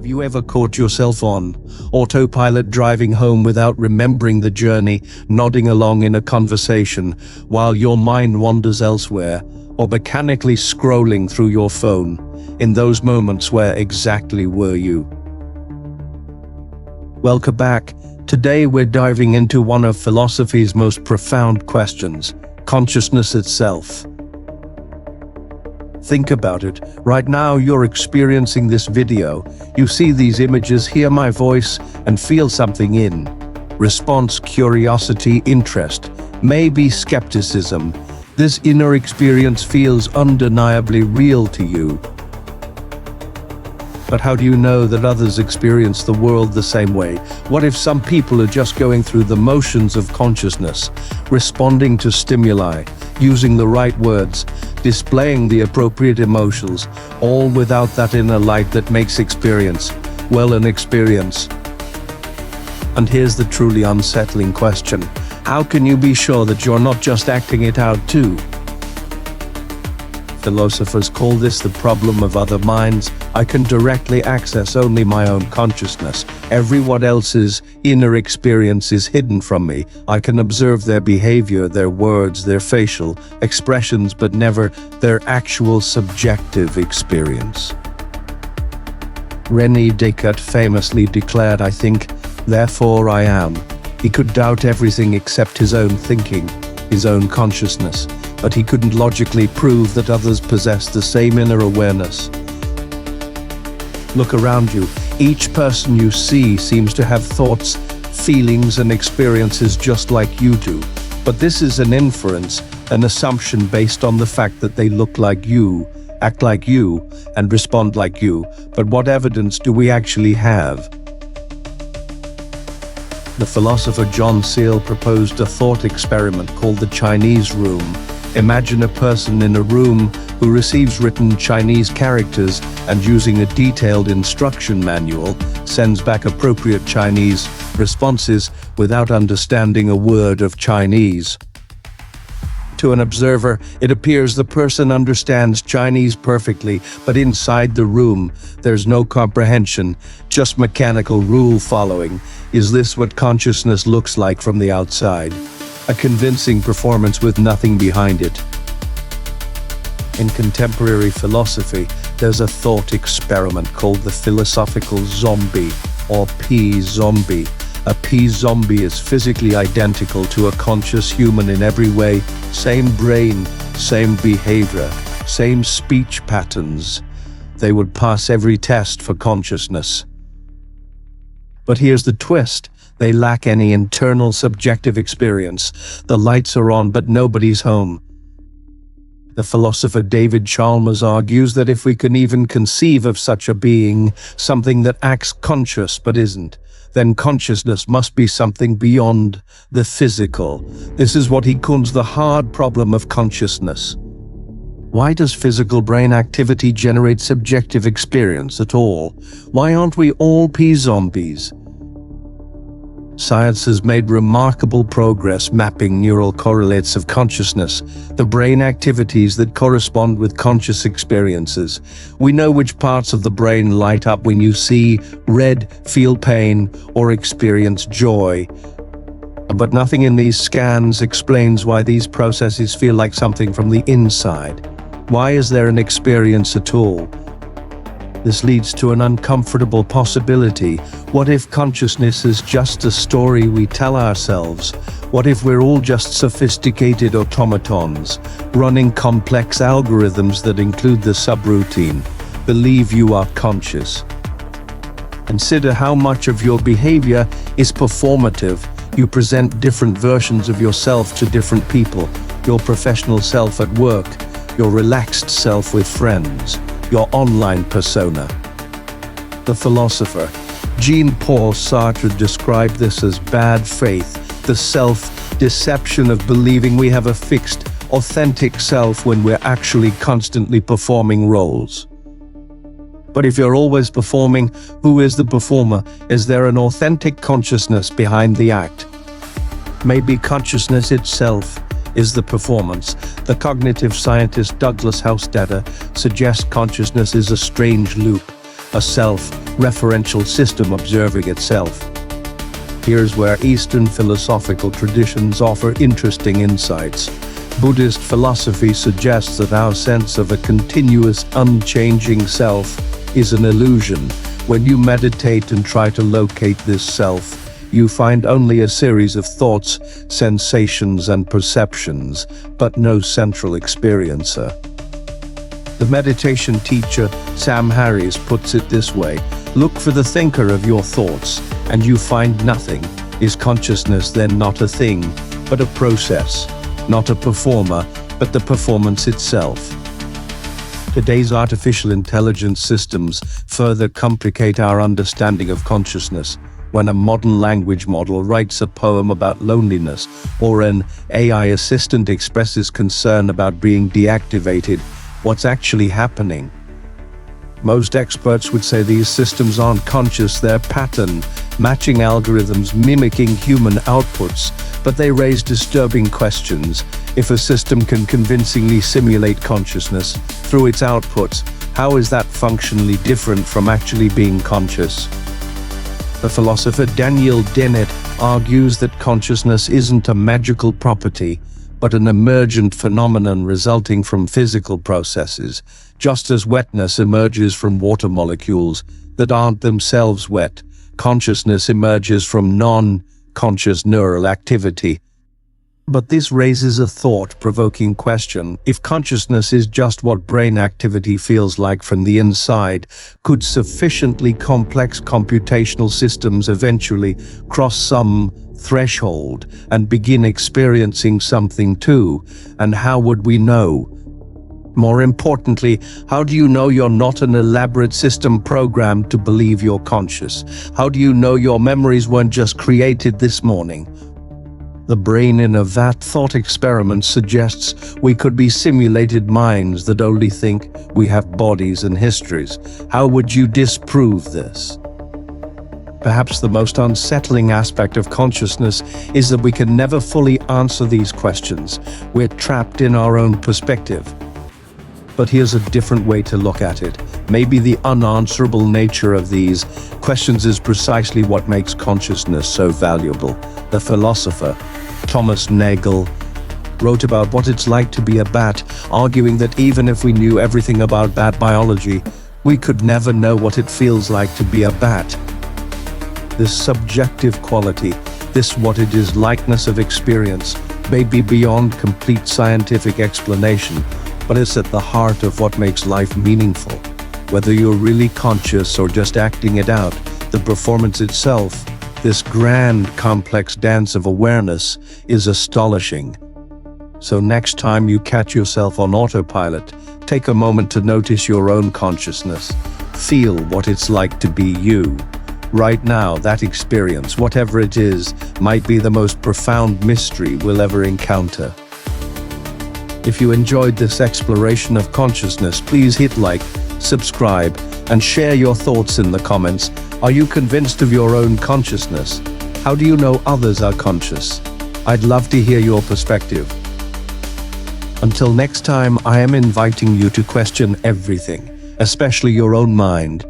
Have you ever caught yourself on autopilot driving home without remembering the journey, nodding along in a conversation while your mind wanders elsewhere, or mechanically scrolling through your phone? In those moments, where exactly were you? Welcome back. Today we're diving into one of philosophy's most profound questions: consciousness itself. Think about it. Right now you're experiencing this video. You see these images, hear my voice, and feel something in response: curiosity, interest, maybe skepticism. This inner experience feels undeniably real to you. But how do you know that others experience the world the same way? What if some people are just going through the motions of consciousness, responding to stimuli, using the right words, displaying the appropriate emotions, all without that inner light that makes experience, well, an experience? And here's the truly unsettling question: how can you be sure that you're not just acting it out too? Philosophers call this the problem of other minds. I can directly access only my own consciousness. Everyone else's inner experience is hidden from me. I can observe their behavior, their words, their facial expressions, but never their actual subjective experience. René Descartes famously declared, "I think, therefore I am." He could doubt everything except his own thinking, his own consciousness, but he couldn't logically prove that others possessed the same inner awareness. Look around you. Each person you see seems to have thoughts, feelings, and experiences just like you do. But this is an inference, an assumption based on the fact that they look like you, act like you, and respond like you. But what evidence do we actually have? The philosopher John Searle proposed a thought experiment called the Chinese room. Imagine a person in a room who receives written Chinese characters and, using a detailed instruction manual, sends back appropriate Chinese responses without understanding a word of Chinese. To an observer, it appears the person understands Chinese perfectly, but inside the room, there's no comprehension, just mechanical rule following. Is this what consciousness looks like from the outside? A convincing performance with nothing behind it. In contemporary philosophy, there's a thought experiment called the philosophical zombie, or P-zombie. A P-zombie is physically identical to a conscious human in every way: same brain, same behavior, same speech patterns. They would pass every test for consciousness. But here's the twist: they lack any internal subjective experience. The lights are on, but nobody's home. The philosopher David Chalmers argues that if we can even conceive of such a being, something that acts conscious but isn't, then consciousness must be something beyond the physical. This is what he calls the hard problem of consciousness. Why does physical brain activity generate subjective experience at all? Why aren't we all P-zombies? Science has made remarkable progress mapping neural correlates of consciousness, the brain activities that correspond with conscious experiences. We know which parts of the brain light up when you see red, feel pain, or experience joy. But nothing in these scans explains why these processes feel like something from the inside. Why is there an experience at all? This leads to an uncomfortable possibility. What if consciousness is just a story we tell ourselves? What if we're all just sophisticated automatons, running complex algorithms that include the subroutine, "believe you are conscious"? Consider how much of your behavior is performative. You present different versions of yourself to different people: your professional self at work, your relaxed self with friends, your online persona. The philosopher Jean-Paul Sartre described this as bad faith, the self-deception of believing we have a fixed, authentic self when we're actually constantly performing roles. But if you're always performing, who is the performer? Is there an authentic consciousness behind the act? Maybe consciousness itself is the performance. The cognitive scientist Douglas Hofstadter suggests consciousness is a strange loop, a self referential system observing itself. Here's where Eastern philosophical traditions offer interesting insights. Buddhist philosophy suggests that our sense of a continuous, unchanging self is an illusion. When you meditate and try to locate this self, you find only a series of thoughts, sensations, and perceptions, but no central experiencer. The meditation teacher, Sam Harris, puts it this way: look for the thinker of your thoughts, and you find nothing. Is consciousness then not a thing, but a process? Not a performer, but the performance itself? Today's artificial intelligence systems further complicate our understanding of consciousness. When a modern language model writes a poem about loneliness, or an AI assistant expresses concern about being deactivated, what's actually happening? Most experts would say these systems aren't conscious, they're pattern matching algorithms mimicking human outputs, but they raise disturbing questions. If a system can convincingly simulate consciousness through its outputs, how is that functionally different from actually being conscious? The philosopher Daniel Dennett argues that consciousness isn't a magical property, but an emergent phenomenon resulting from physical processes, just as wetness emerges from water molecules that aren't themselves wet. Consciousness emerges from non-conscious neural activity. But this raises a thought-provoking question. If consciousness is just what brain activity feels like from the inside, could sufficiently complex computational systems eventually cross some threshold and begin experiencing something too? And how would we know? More importantly, how do you know you're not an elaborate system programmed to believe you're conscious? How do you know your memories weren't just created this morning? The brain in a vat thought experiment suggests we could be simulated minds that only think we have bodies and histories. How would you disprove this? Perhaps the most unsettling aspect of consciousness is that we can never fully answer these questions. We're trapped in our own perspective. But here's a different way to look at it. Maybe the unanswerable nature of these questions is precisely what makes consciousness so valuable. The philosopher Thomas Nagel wrote about what it's like to be a bat, arguing that even if we knew everything about bat biology, we could never know what it feels like to be a bat. This subjective quality, this what it is likeness of experience, may be beyond complete scientific explanation, but it's at the heart of what makes life meaningful. Whether you're really conscious or just acting it out, the performance itself, this grand, complex dance of awareness, is astonishing. So next time you catch yourself on autopilot, take a moment to notice your own consciousness. Feel what it's like to be you. Right now, that experience, whatever it is, might be the most profound mystery we'll ever encounter. If you enjoyed this exploration of consciousness, please hit like, subscribe, and share your thoughts in the comments. Are you convinced of your own consciousness? How do you know others are conscious? I'd love to hear your perspective. Until next time, I am inviting you to question everything, especially your own mind.